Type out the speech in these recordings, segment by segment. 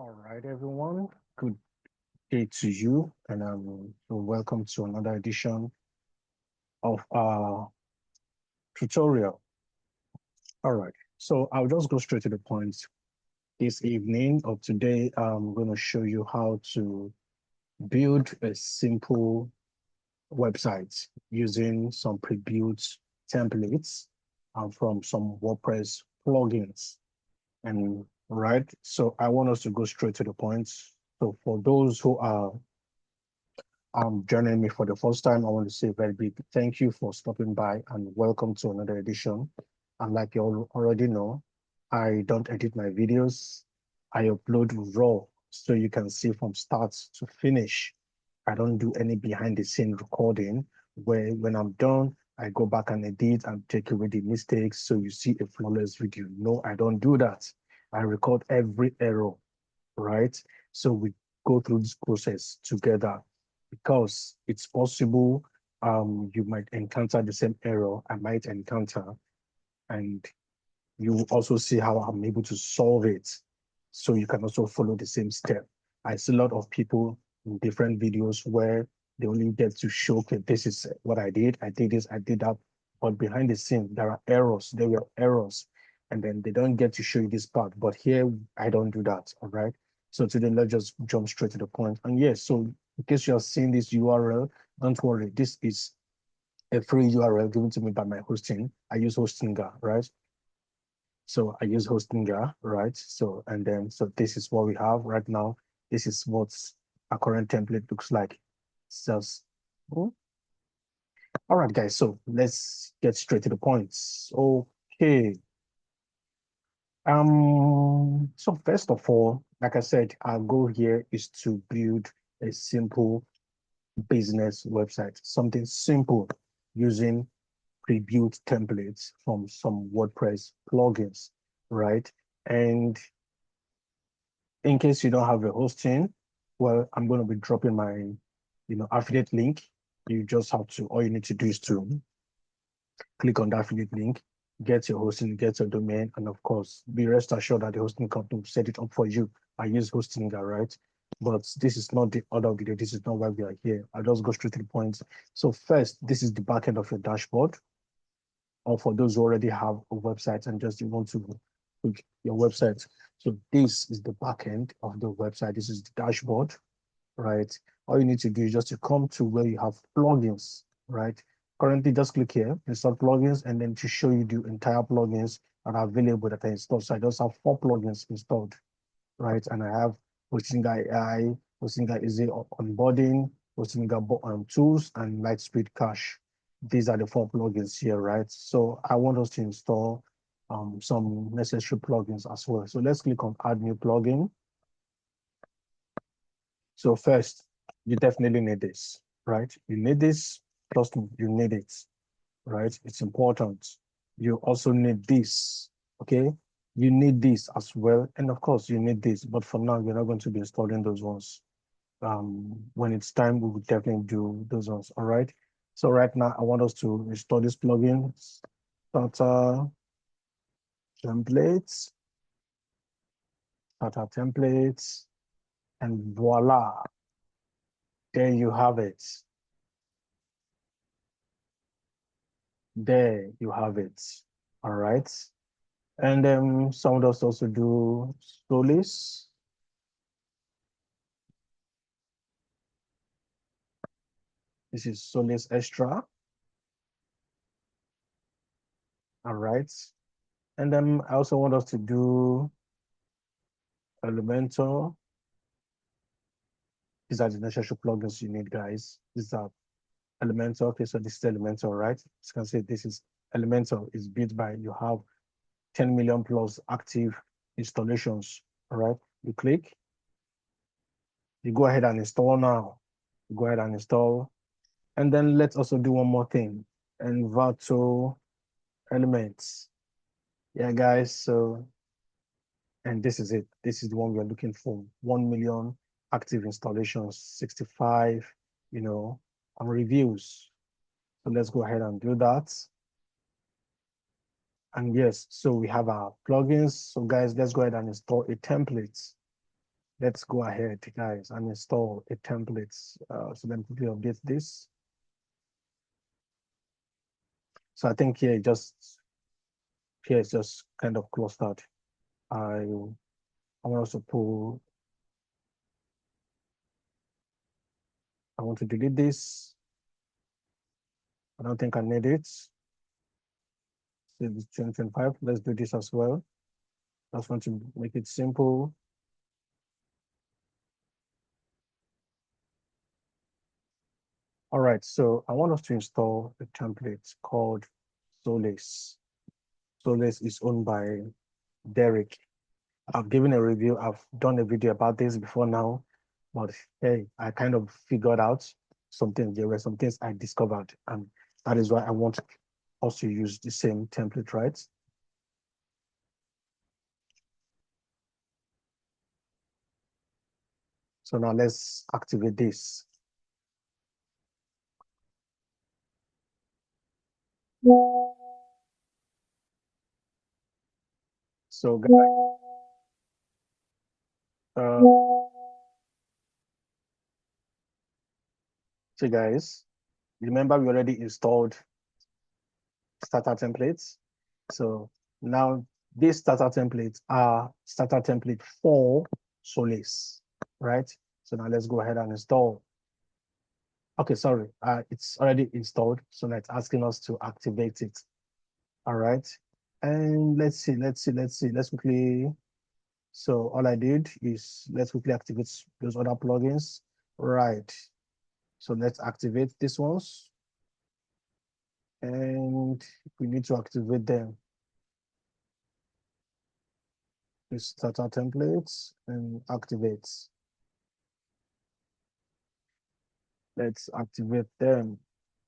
All right, everyone. Good day to you, and welcome to another edition of our tutorial. All right, so I'll just go straight to the point. This evening or today, I'm going to show you how to build a simple website using some pre-built templates from some WordPress plugins. And right, so I want us to go straight to the point. So for those who are joining me for the first time, I want to say a very big thank you for stopping by and welcome to another edition. And like you already know, I don't edit my videos. I upload raw so you can see from start to finish. I don't do any behind the scene recording where when I'm done, I go back and edit and take away the mistakes so you see a flawless video. No, I don't do that. I record every error, right? So we go through this process together because it's possible you might encounter the same error I might encounter, and you will also see how I'm able to solve it. So you can also follow the same step. I see a lot of people in different videos where they only get to show, okay, this is what I did this, I did that. But behind the scene, there are errors, there were errors, and then they don't get to show you this part. But here, I don't do that, all right? So today, let's just jump straight to the point. And yes, so in case you're seeing this URL, don't worry, this is a free URL given to me by my hosting. I use Hostinger, right? So I use Hostinger, right? So, and then, so this is what we have right now. This is what our current template looks like. So, all right, guys. So let's get straight to the points. Okay. So first of all, like I said, our goal here is to build a simple business website, something simple using pre-built templates from some WordPress plugins, right? And in case you don't have a hosting, well, I'm going to be dropping my, affiliate link. You just have to, all you need to do is to click on the affiliate link, get your hosting, get your domain, and of course, be rest assured that the hosting company will set it up for you. I use Hostinger, right? But this is not the other video. This is not why we are here. I'll just go straight to the point. So first, this is the backend of your dashboard. Or for those who already have a website and just want to click your website. So this is the backend of the website. This is the dashboard, right? All you need to do is just to come to where you have plugins, right? Currently, just click here, install plugins, and then to show you the entire plugins that are available that I installed. So I just have 4 plugins installed, right? And I have Hostinger AI, Hostinger Easy Onboarding, Hostinger Tools, and Lightspeed Cache. These are the 4 plugins here, right? So I want us to install some necessary plugins as well. So let's click on Add New Plugin. So first, you definitely need this, right? You need this, trust me, you need it, right? It's important. You also need this, okay? You need this as well. And of course, you need this, but for now, you're not going to be installing those ones. When it's time, we will definitely do those ones, all right? So right now, I want us to install this plugin, starter templates, and voila, there you have it. There you have it. All right. And then some of us also do Solace. This is Solace Extra. All right. And then I also want us to do Elementor. These are the necessary plugins you need, guys. These are Elementor. Okay, so this is Elementor, right? As you can see, this is Elementor. It's built by, you have 10 million plus active installations. All right. You click, you go ahead and install now. You go ahead and install. And then let's also do one more thing. Envato elements. Yeah, guys. So, and this is it. This is the one we're looking for. 1 million active installations, 65, on reviews. So let's go ahead and do that. And yes, so we have our plugins. So guys, let's go ahead and install a template. let's go ahead, guys, and install a template. So let me quickly update this. So I think here it's just kind of clustered. I want us to pull. I want to delete this. I don't think I need it. It's 2025. Let's do this as well. I just want to make it simple. All right, so I want us to install a template called Solace. Solace is owned by Derek. I've given a review. I've done a video about this before now, but hey, I kind of figured out something. There were some things I discovered, and that is why I want us to use the same template, right? So now let's activate this. So uh, so guys, remember we already installed starter templates. So now these starter templates are starter template for Solace, right? So now let's go ahead and install. Okay, sorry, it's already installed. So now it's asking us to activate it. All right. And let's quickly. So all I did is let's quickly activate those other plugins. Right. So let's activate these ones. And we need to activate them. Let's start our templates and activate. Let's activate them.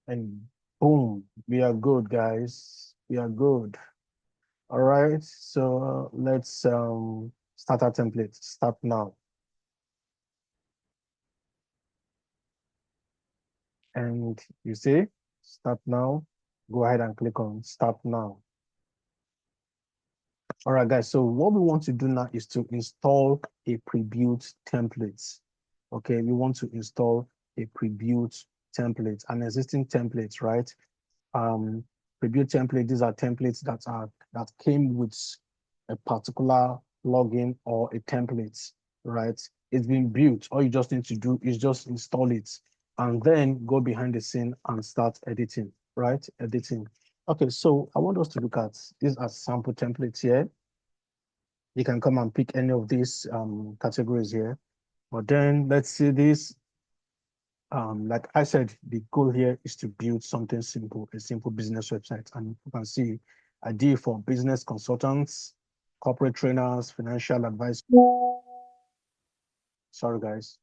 And boom, we are good, guys. We are good. All right. So let's start our template. Start now. And you see, start now. Go ahead and click on start now. All right, guys. So what we want to do now is to install a pre-built template. Okay, we want to install a pre-built template, an existing template, right? Prebuilt template, these are templates that came with a particular login or a template, right? It's been built. All you just need to do is just install it and then go behind the scene and start editing, right? Editing. Okay, so I want us to look at these are sample templates here. You can come and pick any of these categories here. But then let's see this. Like I said, the goal here is to build something simple, a simple business website. And you can see idea for business consultants, corporate trainers, financial advice. Sorry, guys.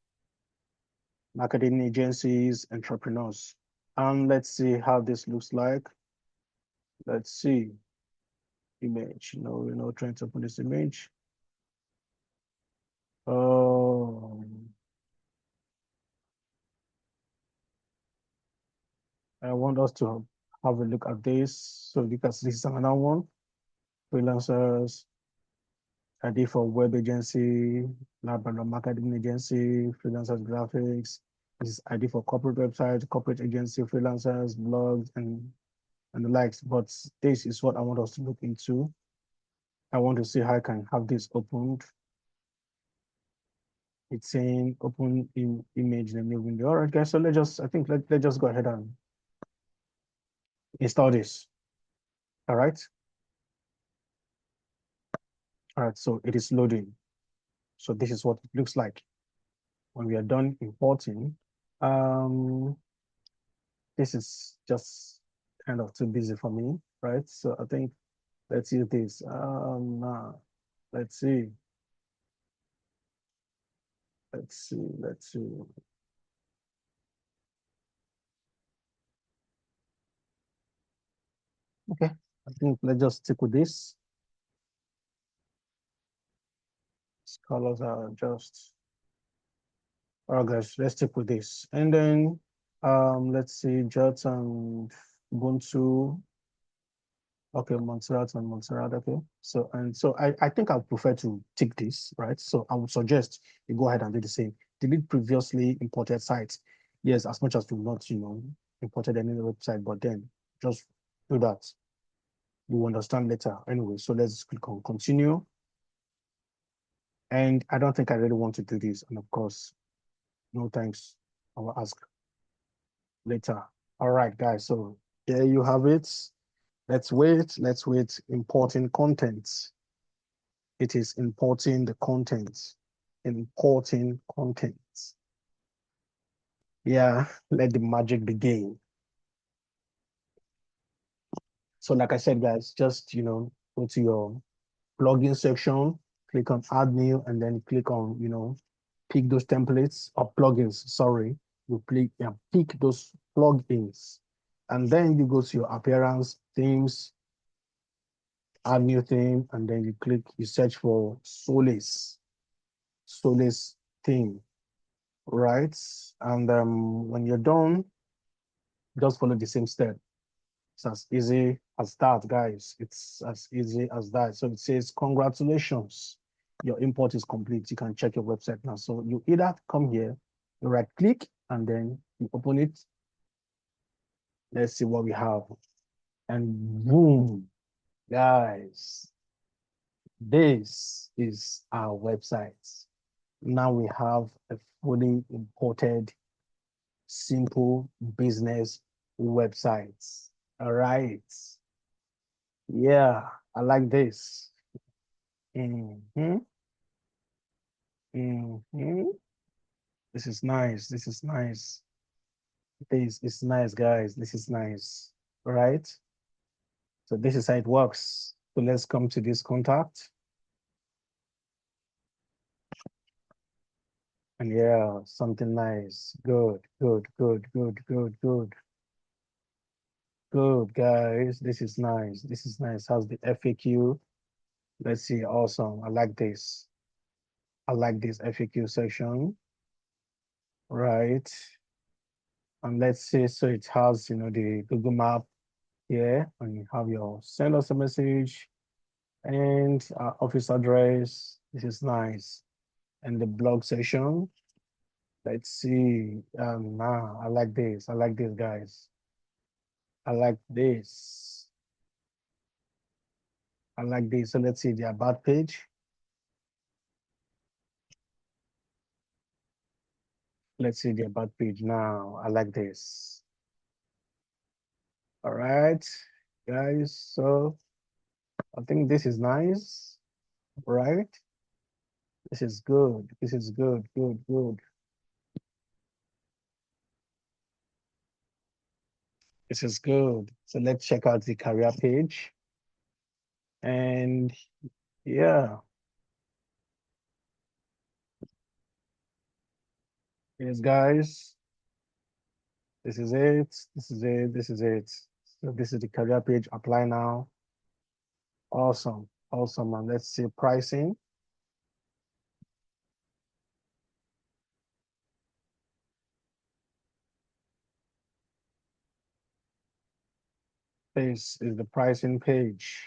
Marketing agencies, entrepreneurs. And let's see how this looks like. Let's see. Image. No, we're not trying to open this image. I want us to have a look at this. So because this is another one. Freelancers, ID for web agency, lab and marketing agency, freelancers graphics. This is ID for corporate website, corporate agency, freelancers, blogs, and the likes. But this is what I want us to look into. I want to see how I can have this opened. It's saying open in image in a new window. All right, guys. So let's just go ahead and install this. All right. All right. So it is loading. So this is what it looks like when we are done importing. Um, this is just kind of too busy for me, right? So I think let's use this. Let's see. Let's see. Okay, I think let's just stick with this. Colors are just, all right, guys, let's stick with this. And then let's see, Jot and Ubuntu. Okay, Montserrat and Montserrat. Okay. So I think I would prefer to tick this, right? So I would suggest you go ahead and do the same. Delete previously imported sites. Yes, as much as you've not, imported any website, but then just do that. You will understand later. Anyway, so let's click on continue. And I don't think I really want to do this. And of course, no thanks. I will ask later. All right, guys. So there you have it. Let's wait. Let's wait. Importing content. It is importing the content. Importing content. Yeah, let the magic begin. So like I said, guys, just, go to your plugin section, click on add new, and then click on, pick those templates or plugins, sorry. You click and pick those plugins. And then you go to your appearance, themes, add new theme, and then you search for Solace theme, right? And when you're done, just follow the same step. It's as easy as that, guys. It's as easy as that. So it says, congratulations, your import is complete. You can check your website now. So you either come here, you right click, and then you open it. Let's see what we have. And boom, guys, this is our website. Now we have a fully imported, simple business website. All right. Yeah, I like this. Mm-hmm. Mm-hmm. This is nice. This is nice. This is nice, guys. This is nice. All right. So this is how it works. So let's come to this contact. And yeah, something nice. Good, good, good, good, good, good. Good, guys. This is nice. This is nice. How's the FAQ? Let's see. Awesome. I like this. I like this FAQ section. Right. And let's see. So it has, the Google map here, and you have your send us a message and office address. This is nice. And the blog section. Let's see. I like this. I like this, guys. I like this. I like this. So let's see the about page. Let's see the about page now. I like this. All right, guys. So I think this is nice, right? This is good. This is good, good, good. This is good. So let's check out the career page. And yeah, yes, guys. This is it. This is it. This is it. So this is the career page. Apply now. Awesome. Awesome. And let's see pricing. This is the pricing page.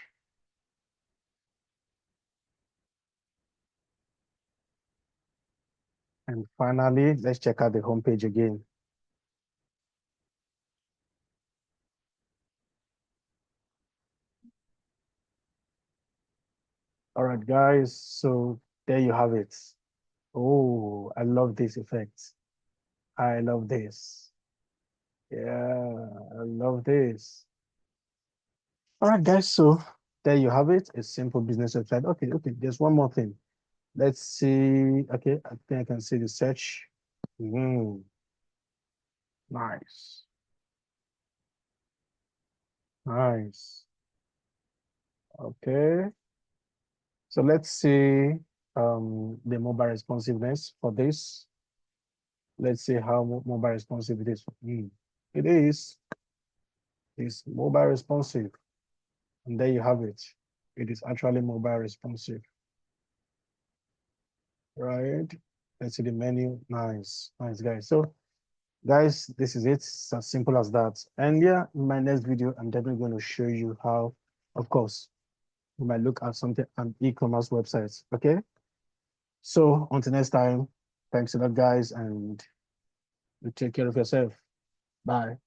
And finally, let's check out the homepage again. All right, guys. So there you have it. Oh, I love this effect. I love this. Yeah, I love this. All right, guys. So there you have it. A simple business website. Okay, okay. There's one more thing. Let's see. Okay, I think I can see the search. Nice. Nice. Okay. So let's see the mobile responsiveness for this. Let's see how mobile responsive it is. It is. It's mobile responsive. And there you have it. It is actually mobile responsive. Right? Let's see the menu. Nice. Nice, guys. So, guys, this is it. It's as simple as that. And yeah, in my next video, I'm definitely going to show you how of course, you might look at something, an e-commerce website. Okay. So until next time, thanks a lot, guys, and you take care of yourself. Bye.